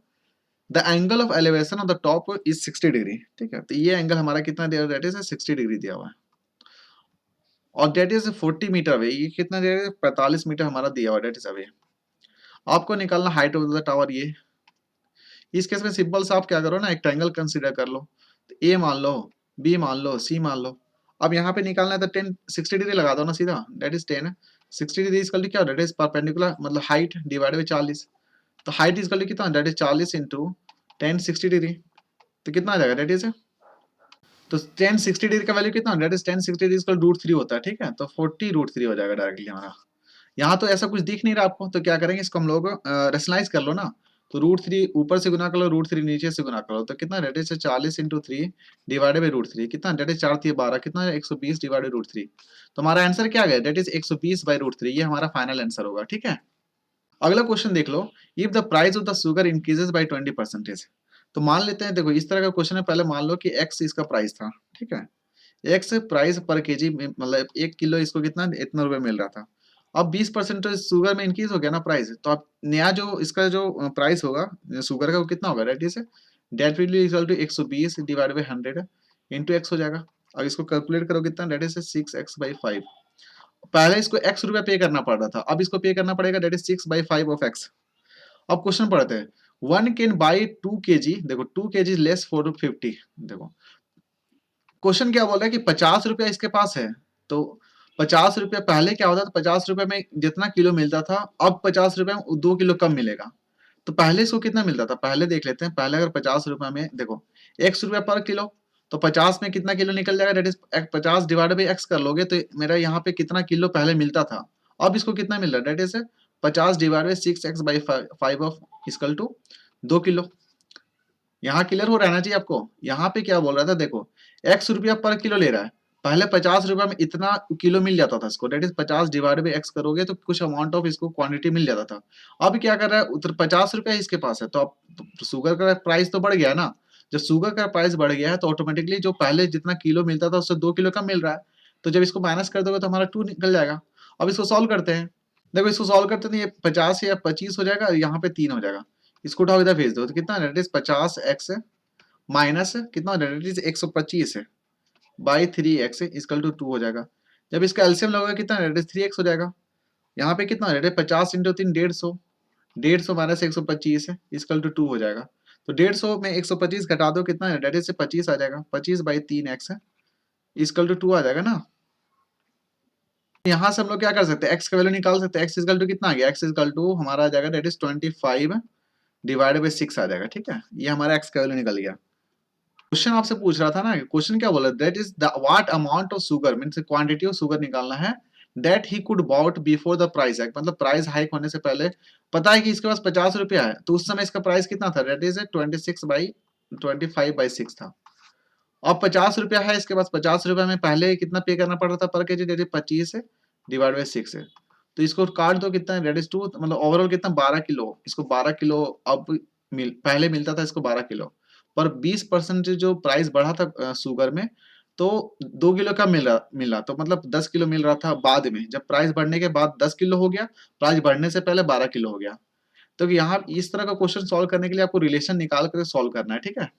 the angle of elevation of the top is 60 degree. ठीक है, तो ये एंगल हमारा कितना दिया हुआ है, दैट इज 60 डिग्री दिया हुआ है, और दैट इज 40 मीटर अवे, ये कितना दिया है, 45 मीटर हमारा दिया हुआ है, दैट इज अवे। आपको निकालना हाइट ऑफ द टावर ये। इस केस में सिंपल सा आप क्या करो ना, एक ट्रायंगल कंसीडर कर लो, तो ए मान लो, बी मान लो, सी मान लो। अब यहाँ पे निकालना है तो 60 डिग्री लगा दो ना सीधा, that is 60 degree equal to क्या, दैट इज परपेंडिकुलर मतलब हाइट डिवाइड बाई 40। तो हाइट इक्वल टू कितना, दैट इज 40 इंटू 60 डिग्री, तो कितना आ जाएगा, दैट इज, तो 60 डिग्री का वैल्यू कितना, दैट इज 60 डिग्री इक्वल √3 होता है। ठीक है, तो 40√3 हो जाएगा डायरेक्टली हमारा। यहाँ तो ऐसा कुछ दिख नहीं रहा आपको, तो क्या करेंगे, इसको हम लोग रेशनलाइज कर लो ना। तो √3 ऊपर से गुना कर लो, √3 नीचे से गुना कर लो, तो कितना, that is 40 into 3 divided by √3, कितना, डेट इज 4×3 = 12, कितना है, 120 डिवाइडेड √3। तो हमारा आंसर क्या गया, डेट इज 120/√3, ये हमारा फाइनल आंसर होगा। ठीक है, अगला क्वेश्चन देख लो, if the price of the sugar increases by 20%। तो मान लेते हैं, देखो इस तरह का क्वेश्चन है, पहले मान लो कि एक्स इसका प्राइस था। ठीक है, एक्स प्राइस पर केजी मतलब 1 किलो इसको कितना, इतना रुपए मिल रहा था। अब 20% शुगर में इंक्रीज हो गया ना प्राइस, तो अब नया जो इसका जो प्राइस होगा शुगर का, वो कितना होगा, that will equal to 120 divide by 100 into X हो जाएगा। अब इसको कैलकुलेट करो कितना, डेट इज 6x/5। पहले इसको एक्स रुपया पे करना पड़ रहा था, अब इसको पे करना पड़ेगा, डेट इज 6/5 ऑफ एक्स। अब क्वेश्चन पढ़ते हैं, 1 कैन बाई 2 kg, देखो 2 kg लेस 450। देखो क्वेश्चन क्या बोल रहा है कि 50 रुपया इसके पास है, तो 50 रुपया पहले क्या होता था, 50 रुपये में जितना किलो मिलता था, अब 50 रुपये में 2 किलो कम मिलेगा। तो पहले इसको कितना मिलता था, पहले देख लेते हैं। पहले अगर 50 रुपये में देखो x रुपया पर किलो, तो 50 में कितना किलो निकल जाएगा, that is 50 divide by X कर लोगे, तो मेरा यहाँ पे कितना किलो पहले मिलता था, अब इसको कितना मिल रहा है, that is 50 divide by 6x/5 of equal to 2 kilo. यहाँ क्लियर हो रहना चाहिए आपको। यहाँ पे क्या बोल रहा था, देखो x रुपया पर किलो ले रहा है, पहले 50 रुपया में इतना किलो मिल जाता था इसको, that is 50 divide by X करोगे तो कुछ अमाउंट ऑफ इसको क्वांटिटी मिल जाता था। अब क्या कर रहा है, उधर 50 रुपया इसके पास है, तो अब तो शुगर का प्राइस तो बढ़ गया ना। जब शुगर का प्राइस बढ़ गया है तो ऑटोमेटिकली जो पहले जितना किलो मिलता था उससे 2 किलो कम मिल रहा है, तो जब इसको माइनस कर दोगे तो हमारा 2 निकल जाएगा। अब इसको सॉल्व करते हैं, देखो इसको सॉल्व करते हैं, ये 50 या 25 हो जाएगा, यहाँ पे 3 हो जाएगा, इसको उठाओ इधर भेज दो, तो कितना, डेट इज 50x माइनस कितना, डेट इज 125 है बाई 3x इक्वल टू 2 हो जाएगा। जब इसका एलसीएम लगेगा कितना, डेट इज 3x हो जाएगा। यहाँ पे कितना, डेट 50 इंटू 3 150, 150 माइनस 125 है इक्वल टू 2 हो जाएगा। तो 150 में 125 घटा दो, कितना है, डेट इज 25 आ जाएगा, 25/3x है इक्वल टू 2 आ जाएगा ना। यहाँ से हम लोग क्या कर सकते हैं, x का वैल्यू निकाल सकते हैं, x इक्वल टू कितना आ गया, x इक्वल टू हमारा आ जाएगा, डेट इज 25 डिवाइडेड बाई 6 आ जाएगा। ठीक है, ये हमारा x का वैल्यू निकल गया। क्वेश्चन आपसे पूछ रहा था ना, क्वेश्चन क्या बोला, that is the what amount of sugar means quantity of sugar निकालना है, that he could bought before the price hike, मतलब प्राइस हाइक होने से पहले। पता है कि इसके पास 50 रुपया है, तो उस समय इसका प्राइस कितना था, दैट इज 25/6 था। अब 50 रुपया है इसके पास, 50 रुपया में पहले कितना पे करना पड़ रहा था पर KG, that is 25 divide by 6 है, तो इसको काट दो, कितना है, डेट इज 2, मतलब ओवरऑल कितना, 12 किलो, इसको 12 किलो अब पहले मिलता था इसको 12 किलो, पर 20% जो प्राइस बढ़ा था शुगर में, तो 2 किलो का मिला, तो मतलब 10 किलो मिल रहा था बाद में, जब प्राइस बढ़ने के बाद 10 किलो हो गया, प्राइस बढ़ने से पहले 12 किलो हो गया। तो यहाँ इस तरह का क्वेश्चन सॉल्व करने के लिए आपको रिलेशन निकाल कर सॉल्व करना है। ठीक है,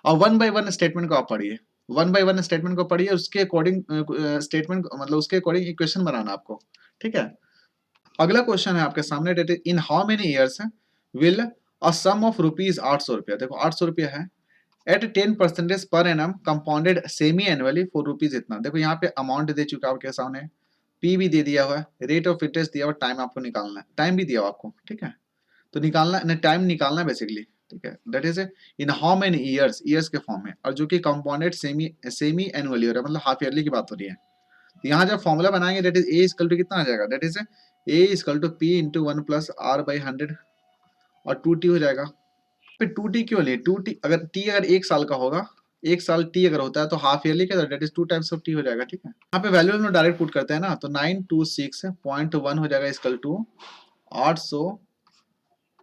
और 1/1 स्टेटमेंट को आप पढ़िए, 1/1 स्टेटमेंट को पढ़िए, उसके अकॉर्डिंग स्टेटमेंट मतलब उसके अकॉर्डिंग इक्वेशन बनाना आपको। ठीक है, अगला क्वेश्चन है आपके सामने, that in how many years will a sum of rupees 800 रुपया, देखो 800 रुपया है, at 10% per annum compounded semi annually for rupees इतना। देखो यहाँ पे अमाउंट दे चुका है आपके सामने, पी भी दे दिया हुआ है, रेट ऑफ इंटरेस्ट दिया हुआ, टाइम आपको निकालना है, टाइम भी दिया हुआ आपको। ठीक है, तो निकालना टाइम निकालना है बेसिकली। ठीक है, that is in how many years, years के फॉर्म में, और जो कि कंपाउंडेड सेमी सेमी एनुअली हो रहा है, मतलब हाफ ईयरली की बात हो रही है। तो यहाँ जब फॉर्मूला बनाएंगे that is A equal to कितना आ जाएगा, that is A equal to P into 1 plus R by 100 और 2t हो जाएगा। फिर 2t क्यों लिए, 2t अगर t अगर 1 साल का होगा, 1 साल t अगर होता है तो हाफ ईयरली का that is 2 times of t हो जाएगा। ठीक है, यहाँ पे वैल्यू हम लोग डायरेक्ट पुट करते हैं ना, तो 926.1 हो जाएगा equal to 800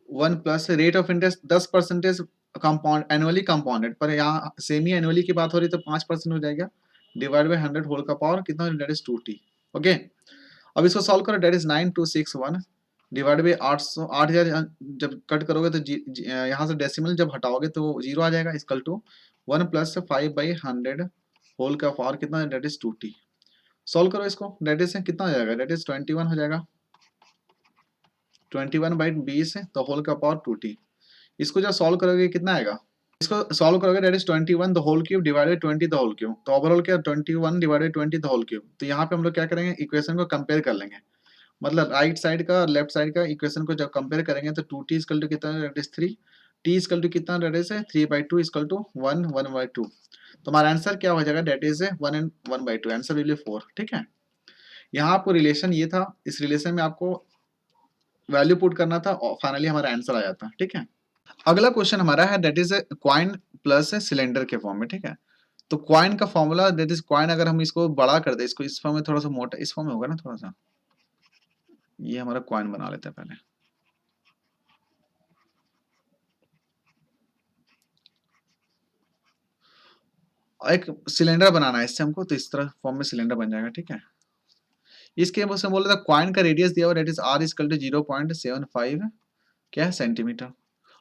1 plus rate of interest 10% compound annually compounded, पर यहाँ सेमी एनुअली की बात हो रही तो 5% हो जाएगा, डिवाइड बाई 100 होल का पावर कितना, दैट इज 2t। ओके, अब इसको सॉल्व करो, दैट इज 9261 डिवाइड बाई 800, 8000 जब कट करोगे तो यहाँ से डेसिमल जब हटाओगे तो जीरो आ जाएगा, इक्वल टू 1 प्लस 5/100 होल का पावर कितना, दैट इज 2t। सॉल्व करो इसको, दैट इज कितना हो जाएगा, दैट इज 21 हो जाएगा, 21/20 तो होल का पावर 2t। इसको जब सॉल्व करोगे कितना आएगा, इसको सॉल्व करोगे that is 21 the whole cube divide by 20 the whole cube, तो ओवरऑल क्या 21 divide by 20 the whole cube. तो यहाँ पे हम लोग क्या करेंगे, इक्वेशन को कंपेयर कर लेंगे, मतलब राइट साइड का और लेफ्ट साइड का इक्वेशन को जब कंपेयर करेंगे तो 2t इक्वल टू कितना, that is 3, t equal to कितना, दैट इज 3/2 इक्वल टू 1/2। तो हमारा आंसर क्या हो जाएगा, that is 1 and 1/2, answer will be 4। ठीक है, यहाँ आपको रिलेशन ये था, इस रिलेशन में आपको वैल्यू पुट करना था और फाइनली हमारा आंसर आ जाता। ठीक है, अगला क्वेश्चन हमारा है that is coin plus cylinder के फॉर्म में। ठीक है, तो क्वाइन का फॉर्मूला दैट इज क्वाइन, अगर हम इसको बड़ा कर दे, इसको इस फॉर्म में थोड़ा सा मोटा, इस फॉर्म में होगा ना थोड़ा सा, ये हमारा क्वाइन बना लेते हैं पहले। एक सिलेंडर बनाना है इससे हमको, तो इस तरह फॉर्म में सिलेंडर बन जाएगा। ठीक है, इसके उसमें बोल रहा था क्वाइन का रेडियस दिया हुआ that is r equal to 0.75 क्या है सेंटीमीटर,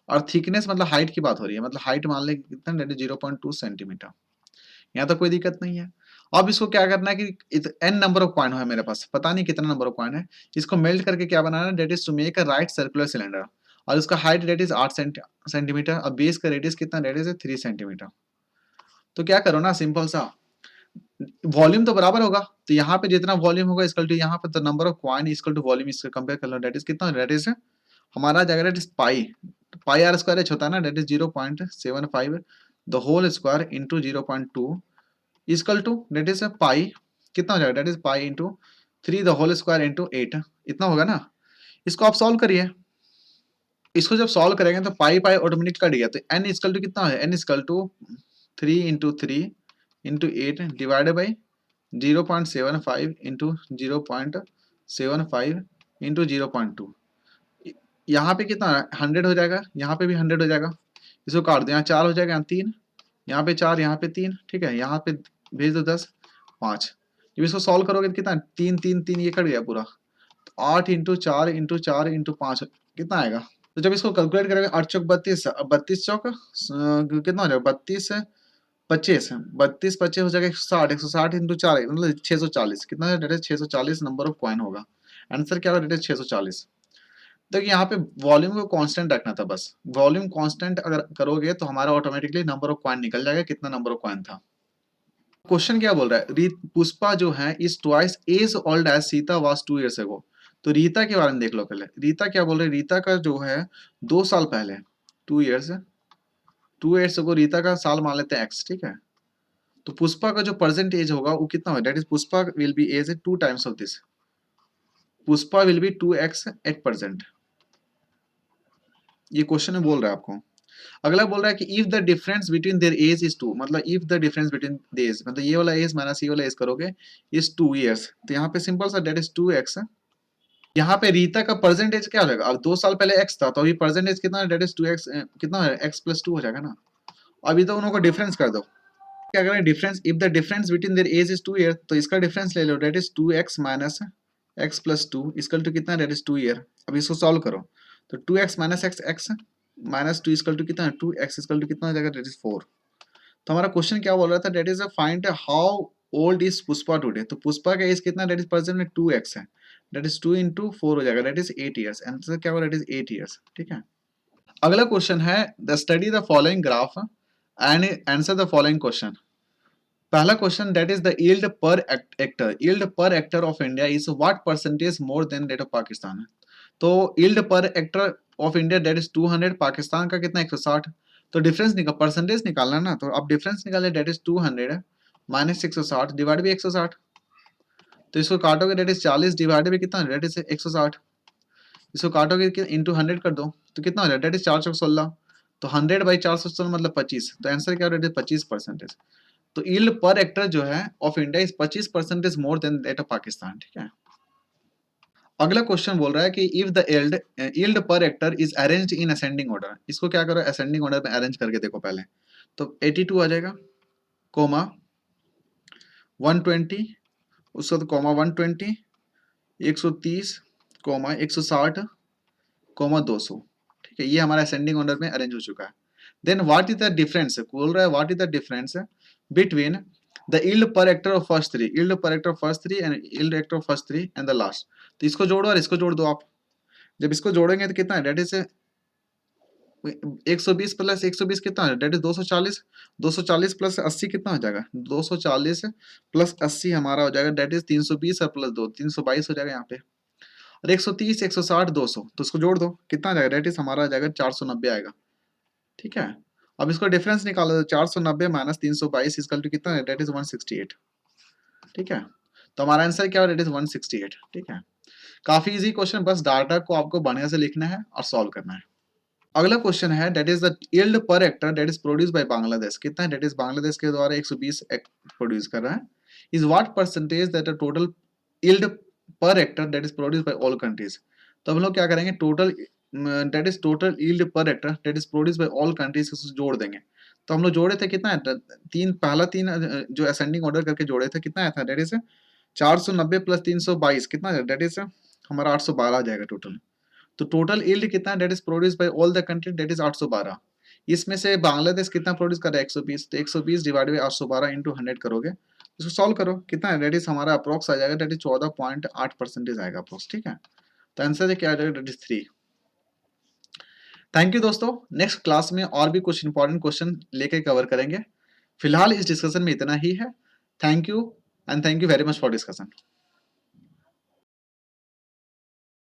और थिकनेस मतलब हाइट की बात हो रही है, मतलब हाइट मान ले कितना, दैट इज 0.2 सेंटीमीटर। यहाँ तो कोई दिक्कत नहीं है। अब इसको क्या करना है कि n नंबर ऑफ कॉइन है मेरे पास, पता नहीं कितना नंबर ऑफ कॉइन है, इसको मेल्ट करके क्या बनाना है, that is to make a right circular cylinder, और उसका हाइट दैट इज 8 सेंटीमीटर और बेस का रेडियस कितना, दैट इज 3 सेंटीमीटर। तो क्या करो ना, सिंपल सा, वॉल्यूम तो बराबर होगा, तो यहाँ पे जितना वॉल्यूम होगा इक्वल टू यहाँ पे तो number of coin equal to volume, इससे कंपेयर कर लो, दैट इज कितना, दैट इज हमारा जाएगा that is pi, pi R square H होता है ना, that is 0.75 the whole square into 0.2 equal to that is pi कितना हो जाएगा, that is pi into 3 the whole square into 8, इतना होगा ना। इसको आप सॉल्व करिए, इसको जब सॉल्व करेंगे तो पाई पाई ऑटोमेटिक कट गया, तो n इक्वल टू कितना है, n equal to 3 into 3 into 8 divided by 0.75 into 0.75 into 0.2, यहाँ पे कितना 100 हो जाएगा, यहाँ पे भी 100 हो जाएगा, इसको काट दो, यहाँ 4 हो जाएगा, यहाँ 3, यहाँ पे 4, यहाँ पे 3। ठीक है, यहाँ पे भेज दो 10 5, जब इसको सॉल्व करोगे तो कितना 3 3 3 ये कट गया पूरा, तो 8 इंटू 4 इंटू 4 इंटू 5 कितना आएगा। तो जब इसको कैलकुलेट करेंगे 8 चौक 32, 32 चौक कितना हो जाएगा, 32 25, 32 25 हो जाएगा 160, 160 इंटू 4 मतलब 640, कितना है, that is 640 number of coin होगा। आंसर क्या होगा, डेट इज 640। देखिए यहाँ पे वॉल्यूम को कांस्टेंट रखना था बस, वॉल्यूम कांस्टेंट अगर करोगे तो हमारा ऑटोमेटिकली नंबर ऑफ कॉइन निकल जाएगा, कितना नंबर ऑफ कॉइन था। क्वेश्चन क्या बोल रहा है, पुष्पा जो है is twice as old as Sita was 2 years ago। तो रीता के बारे में देख लो पहले, रीता क्या बोल रही है, रीता का जो है 2 साल पहले, 2 years ago रीता का साल मान लेते हैं एक्स। ठीक है, तो पुष्पा का जो प्रेजेंट एज होगा वो कितना होगा, that is Pushpa will be as 2 times of this, Pushpa will be 2x at present. ये क्वेश्चन में बोल रहा है आपको। अगला बोल रहा है कि if the difference between their age is 2, मतलब if the difference between the age, मतलब ये वाला एज माइनस ये वाला एज करोगे इज 2 years, तो यहाँ पे सिंपल सा दैट इज 2x। यहाँ पे रीता का प्रेजेंट एज क्या हो जाएगा, अब 2 साल पहले x था तो अभी प्रेजेंट एज कितना है, दैट इज 2x, कितना है x प्लस 2 हो जाएगा ना। अभी तो उनको डिफरेंस कर दो, क्या करें difference, if the difference between their age is 2 years, तो इसका डिफरेंस ले लो, that is 2x minus x plus 2 equal to कितना, दैट इज 2 year। अब इसको सॉल्व करो, तो 2x minus x minus 2 equal to कितना, 2x इक्वल टू कितना हो जाएगा, दैट इज 4। तो हमारा क्वेश्चन क्या बोल रहा था, that is find how old is Pushpa today. तो पुष्पा का एज कितना, दैट इज प्रेजेंट में 2x है, दैट इज 2 इंटू 4 हो जाएगा, दैट इज 8 years। आंसर क्या होगा, दैट इज 8 years। ठीक है, अगला क्वेश्चन है the study the following graph and answer the following question. पहला question that is the yield per acre, yield per acre of India is what percentage more than that of Pakistan. तो yield per acre of India that is 200, Pakistan का कितना 160। तो डिफरेंस निकाल, परसेंटेज निकालना ना, तो अब डिफरेंस निकाले that is 200 minus 160 divide by 160। तो इसको काटोगे दैट इज 40 डिवाइड बाई कितना दैट इज 160। इसको काटोगे इंटू 100 कर दो तो कितना हो जाए दैट इज 416। तो 100 बाई 416 मतलब 25। तो आंसर क्या हो रहा है 25%। तो यील्ड पर हेक्टर जो है of India is 25% more than that of Pakistan. ठीक है। अगला क्वेश्चन बोल रहा है कि if the yield per Hector is arranged in ascending order, इसको क्या करो असेंडिंग ऑर्डर में अरेंज करके देखो पहले। तो 82 आ जाएगा, कोमा 120, उसका तो कोमा 120, 130, कोमा 160, कोमा 200। ठीक है, ये हमारा असेंडिंग ऑर्डर में अरेंज हो चुका है। Then what is the difference, बोल रहा है what is the difference between the yield per hectare of first three, yield per hectare of first three and yield hectare of first three and the last. तो इसको जोड़ो और इसको जोड़ दो आप। जब इसको जोड़ेंगे तो कितना है डेट इज 120 प्लस 120 कितना है डेट इज 240। 240 प्लस 80 कितना हो जाएगा 240 प्लस 80 हमारा हो जाएगा डेट इज 320 और प्लस 2 322 हो जाएगा यहाँ पे। और 130 160 200 तो इसको जोड़ दो कितना आ जाएगा डेट इज हमारा आ जाएगा 490 आएगा। ठीक है। अब इसको डिफरेंस निकालो, 490 माइनस 322 इक्वल टू कितना है डेट इज 168। ठीक है। तो हमारा आंसर क्या है डेट इज 168। ठीक है। काफी इजी क्वेश्चन, बस डाटा को आपको बढ़िया से लिखना है और सॉल्व करना है। अगला क्वेश्चन है that is the yield per Hector that is produce by Bangladesh. कितना है दैट इज बांग्लादेश के द्वारा 120 प्रोड्यूस कर रहा है। Is what percentage that total yield per Hector that is produce by all countries. तो हम लोग क्या करेंगे total that is total yield per Hector that is produce by all countries को जोड़ देंगे। तो हम लोग जोड़े थे कितना है तीन, पहला तीन जो असेंडिंग ऑर्डर करके जोड़े थे कितना आया था दैट इज 490 प्लस 322 कितना दैट इज हमारा 812 आ जाएगा टोटल। तो टोटल यील्ड कितना है that is produce by all the country that is 812। इसमें से बांग्लादेश कितना प्रोड्यूस कर रहा है 120। तो 120 डिवाइड बाय 812 इंटू 100 करोगे, इसको सॉल्व करो कितना है दैट इज हमारा अप्रोक्स आ जाएगा दैट इज 14.8% आएगा अप्रोक्स। ठीक है। तो आंसर क्या आ जाएगा दैट इज 3। थैंक यू दोस्तों, नेक्स्ट क्लास में और भी कुछ इंपॉर्टेंट क्वेश्चन लेके कवर करेंगे। फिलहाल इस डिस्कशन में इतना ही है। Thank you and thank you very much for discussion.